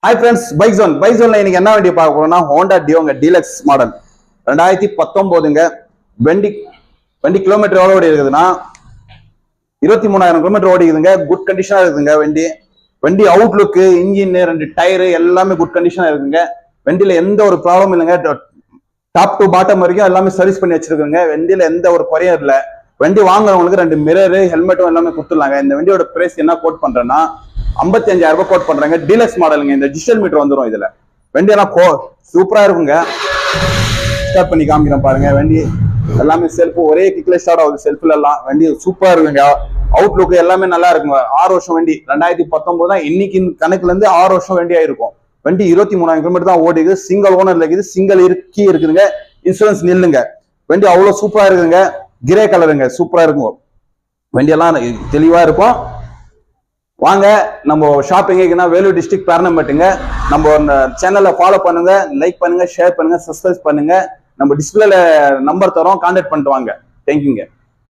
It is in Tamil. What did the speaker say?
ஹாய் ஃப்ரெண்ட்ஸ், பைக் ஜோன்ல இன்னைக்கு என்ன வண்டி பார்க்க போறோம்னா ஹோண்டா டியோங்க டீலக்ஸ் மாடல் 2019ங்க. வண்டி கிலோமீட்டர் எவ்வளோ ஓடி இருக்குதுன்னா 23,000 கிலோமீட்டர் ஓடிக்குதுங்க. குட் கண்டிஷனா இருக்குதுங்க வண்டி அவுட்லுக்கு, இன்ஜின், 2 டயரு எல்லாமே குட் கண்டிஷனா இருக்குங்க. வண்டியில எந்த ஒரு ப்ராப்ளம் இல்லைங்க. டாப் டு பாட்டம் வரைக்கும் எல்லாமே சர்வீஸ் பண்ணி வச்சிருக்குங்க. வண்டியில எந்த ஒரு குறையும் இல்லை. வண்டி வாங்குறவங்களுக்கு 2 மிரரு, ஹெல்மெட்டும் எல்லாமே கொடுத்துடலாங்க. இந்த வண்டியோட பிரைஸ் என்ன கோட் பண்றேன்னா 55,000 ரூபாய் கோட் பண்றாங்க. டீலக்ஸ் மாடலுங்க. இந்த டிஜிட்டல் மீட்டர் வந்துடும் இதுல. வண்டி எல்லாம் சூப்பரா இருக்குங்க. ஸ்டார்ட் பண்ணி காமிக்கிறேன் பாருங்க. வண்டி எல்லாமே செல்ஃப் ஒரே கிக்ல ஸ்டார்ட் ஆகுது. செல்ஃப்ல எல்லாம் வண்டி சூப்பரா இருக்குங்க. அவுட்லுக் எல்லாமே நல்லா இருக்குங்க. 6 வருஷம் வண்டி. 2019 தான் இன்னைக்கு கணக்குல இருந்து 6 வருஷம் வண்டி ஆயிருக்கும். வண்டி 23,000 கிலோமீட்டர் தான் ஓடிக்குது. சிங்கிள் ஓனர்ல இருக்குது. சிங்கிள் கீ இருக்குதுங்க. இன்சூரன்ஸ் நில்லுங்க. வண்டி அவ்வளவு சூப்பரா இருக்குங்க. கிரே கலருங்க. சூப்பரா இருக்கும். வண்டி எல்லாம் தெளிவா இருக்கும். வாங்க நம்ம ஷாப்பிங் எங்கன்னா வேலூர் டிஸ்ட்ரிக்ட் பேரணம்பட்டுங்க. நம்ம சேனலை ஃபாலோ பண்ணுங்க, லைக் பண்ணுங்க, ஷேர் பண்ணுங்க, சப்ஸ்கிரைப் பண்ணுங்க. நம்ம டிஸ்பிளேல நம்பர் தரோம், கான்டாக்ட் பண்ணிட்டு வாங்க. தேங்க்யூங்க.